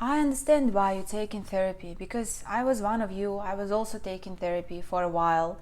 I understand why you're taking therapy, because I was one of you. I was also taking therapy for a while,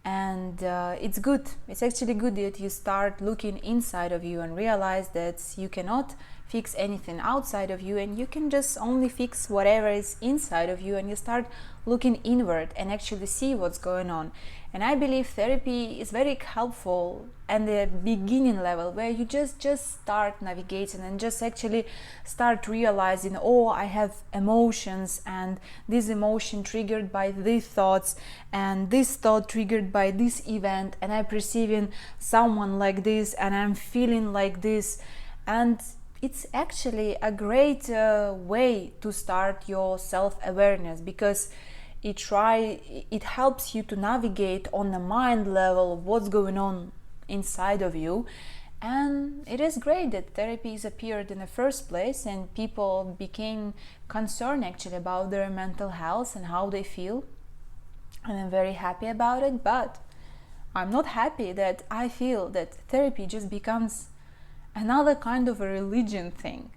and it's good. It's actually good that you start looking inside of you and realize that you cannot fix anything outside of you, and you can just only fix whatever is inside of you, and you start looking inward and actually see what's going on. And I believe therapy is very helpful at the beginning level, where you just start navigating and just actually start realizing, oh, I have emotions, and this emotion triggered by these thoughts, and this thought triggered by this event, and I'm perceiving someone like this, and I'm feeling like this. And it's actually a great way to start your self-awareness, because it helps you to navigate on the mind level what's going on inside of you. And it is great that therapies appeared in the first place, and people became concerned actually about their mental health and how they feel, and I'm very happy about it. But I'm not happy that I feel that therapy just becomes another kind of a religion thing.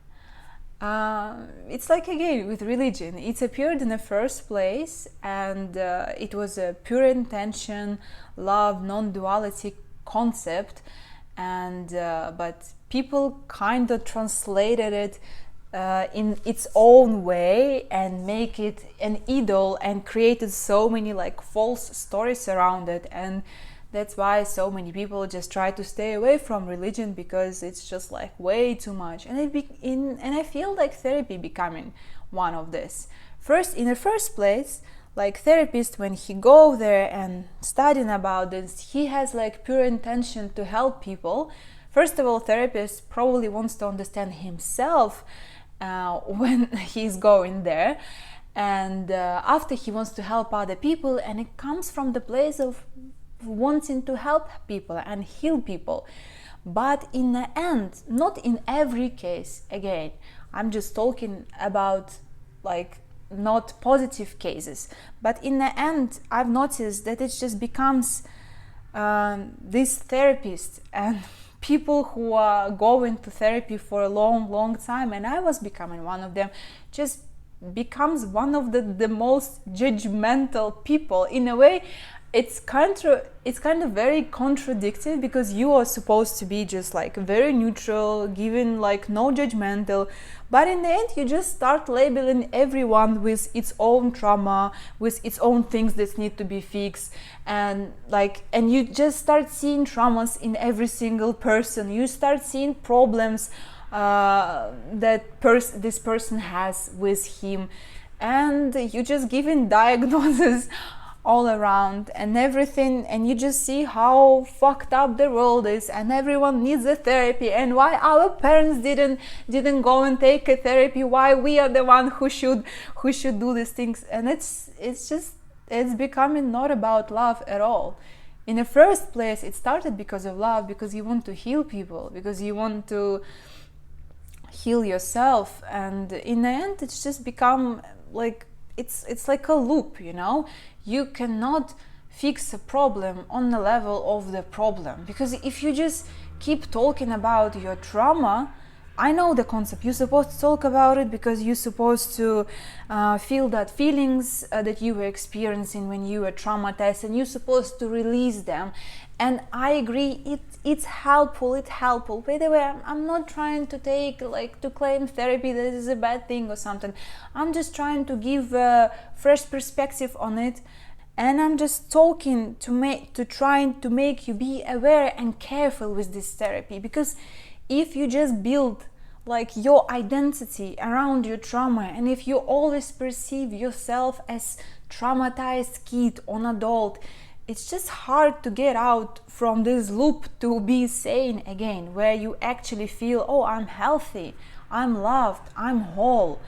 It's like, again, with religion, it appeared in the first place, and it was a pure intention, love, non-duality concept, and but people kind of translated it in its own way and make it an idol, and created so many like false stories around it. And that's why so many people just try to stay away from religion, because it's just like way too much. And I feel like therapy becoming one of this. In the first place, like therapist, when he go there and studying about this, he has like pure intention to help people. First of all, therapist probably wants to understand himself when he's going there, and after he wants to help other people, and it comes from the place of wanting to help people and heal people. But in the end, not in every case, again, I'm just talking about like not positive cases, but in the end I've noticed that it just becomes this therapist and people who are going to therapy for a long time, and I was becoming one of them, just becomes one of the most judgmental people. In a way, it's kind of very contradictory, because you are supposed to be just like very neutral, giving like no judgmental, but in the end you just start labeling everyone with its own trauma, with its own things that need to be fixed, and you just start seeing traumas in every single person. You start seeing problems that this person has with him, and you just giving diagnoses all around and everything, and you just see how fucked up the world is, and everyone needs a therapy, and why our parents didn't go and take a therapy, why we are the one who should do these things. And it's becoming not about love at all. In the first place, it started because of love, because you want to heal people, because you want to heal yourself, and in the end it's just become like it's like a loop, you know. You cannot fix a problem on the level of the problem, because if you just keep talking about your trauma, I know the concept, you're supposed to talk about it because you're supposed to feel that feelings that you were experiencing when you were traumatized, and you're supposed to release them. And I agree, it's helpful. By the way, I'm not trying to to claim therapy that is a bad thing or something. I'm just trying to give a fresh perspective on it, and I'm just talking trying to make you be aware and careful with this therapy. Because if you just build like your identity around your trauma, and if you always perceive yourself as traumatized kid or adult, it's just hard to get out from this loop to be sane again, where you actually feel, oh, I'm healthy, I'm loved, I'm whole.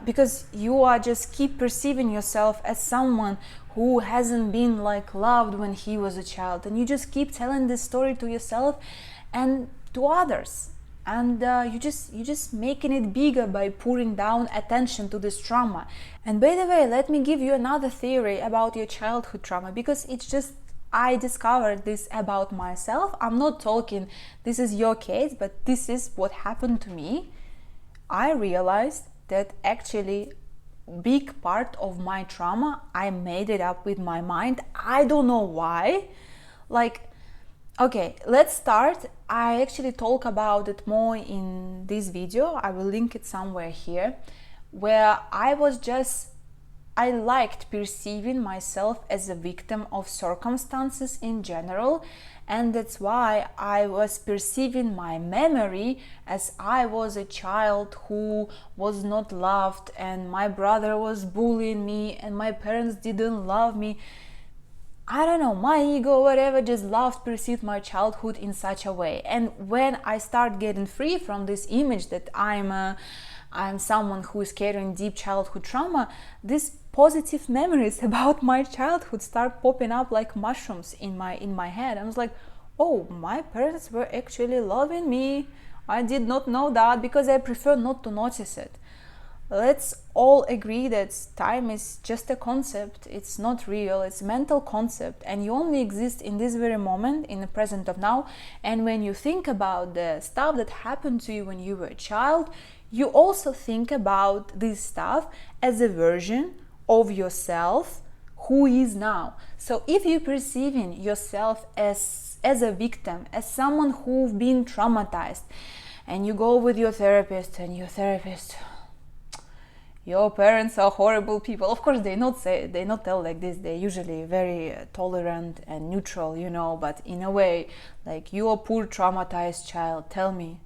Because you are just keep perceiving yourself as someone who hasn't been like loved when he was a child, and you just keep telling this story to yourself and to others, and you just making it bigger by pouring down attention to this trauma. And by the way, let me give you another theory about your childhood trauma, because it's just I discovered this about myself. I'm not talking this is your case, but this is what happened to me. I realized that actually big part of my trauma, I made it up with my mind. I don't know why. Like, okay, let's start. I actually talk about it more in this video. I will link it somewhere here, where I liked perceiving myself as a victim of circumstances in general, and that's why I was perceiving my memory as I was a child who was not loved, and my brother was bullying me, and my parents didn't love me. I don't know, my ego, whatever, just loved, perceived my childhood in such a way. And when I start getting free from this image that I'm someone who is carrying deep childhood trauma, these positive memories about my childhood start popping up like mushrooms in my head. I was like, oh, my parents were actually loving me. I did not know that because I prefer not to notice it. Let's all agree that time is just a concept. It's not real. It's a mental concept, and you only exist in this very moment, in the present of now. And when you think about the stuff that happened to you when you were a child, you also think about this stuff as a version of yourself who is now. So if you're perceiving yourself as a victim, as someone who's been traumatized, and you go with your therapist, and your therapist, your parents are horrible people. Of course, they not tell like this. They're usually very tolerant and neutral, but in a way, like, you are poor traumatized child. Tell me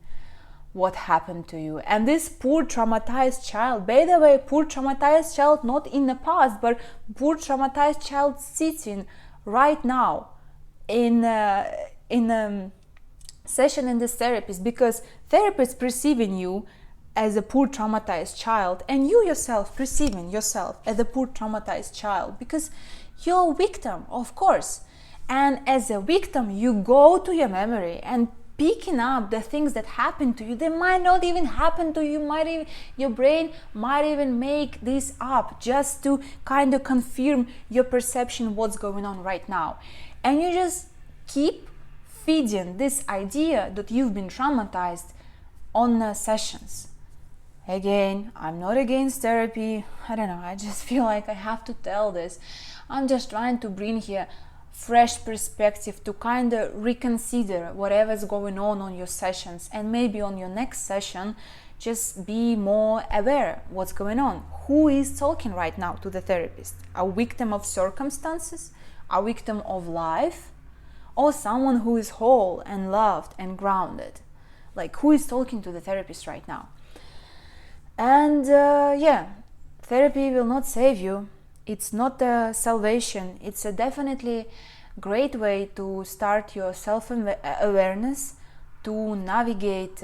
what happened to you. And this poor traumatized child, by the way, poor traumatized child not in the past, but poor traumatized child sitting right now in a session in this therapist, because therapist perceiving you as a poor traumatized child, and you yourself perceiving yourself as a poor traumatized child, because you're a victim, of course. And as a victim, you go to your memory and picking up the things that happen to you. They might not even happen to you. Your brain might even make this up just to kind of confirm your perception what's going on right now. And you just keep feeding this idea that you've been traumatized on sessions. Again, I'm not against therapy. I don't know, I just feel like I have to tell this. I'm just trying to bring here fresh perspective to kind of reconsider whatever's going on your sessions, and maybe on your next session just be more aware what's going on. Who is talking right now to the therapist? A victim of circumstances? A victim of life? Or someone who is whole and loved and grounded? Like, who is talking to the therapist right now? And therapy will not save you. It's not a salvation. It's a definitely great way to start your self-awareness, to navigate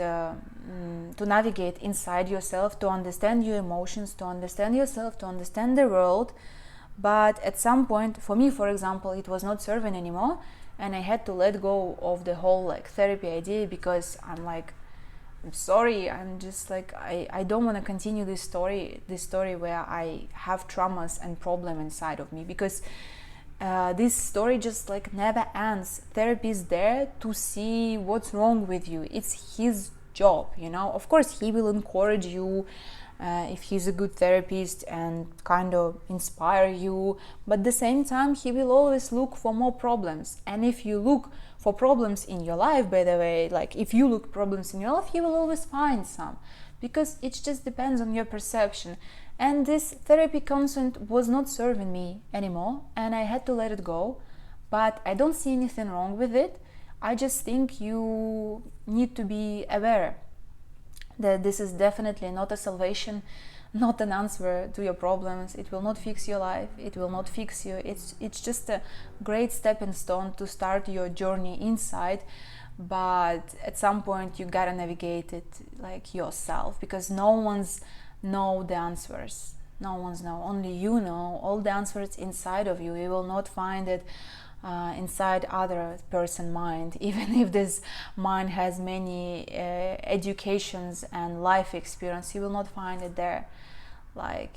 inside yourself, to understand your emotions, to understand yourself, to understand the world. But at some point, for me, for example, it was not serving anymore, and I had to let go of the whole therapy idea, because I'm sorry, I'm just I don't want to continue this story where I have traumas and problem inside of me, because this story just never ends. Therapy is there to see what's wrong with you. It's his job, Of course, he will encourage you if he's a good therapist and kind of inspire you, but at the same time he will always look for more problems. And if you look for problems in your life, by the way, if you look problems in your life, you will always find some, because it just depends on your perception. And this therapy concept was not serving me anymore, and I had to let it go. But I don't see anything wrong with it. I just think you need to be aware that this is definitely not a salvation, not an answer to your problems. It will not fix your life. It will not fix you. It's just a great stepping stone to start your journey inside. But at some point you gotta navigate it yourself, because no one's know the answers. No one's know. Only you know all the answers inside of you. You will not find it inside other person mind, even if this mind has many educations and life experience. You will not find it there.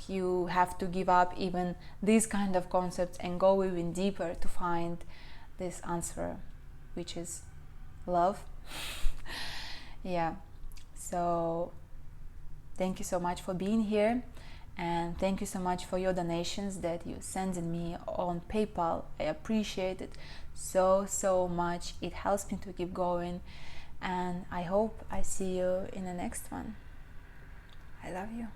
You have to give up even these kind of concepts and go even deeper to find this answer, which is love. Yeah, so Thank you so much for being here, and thank you so much for your donations that you sending me on PayPal. I appreciate it so much. It helps me to keep going, and I hope I see you in the next one. I love you.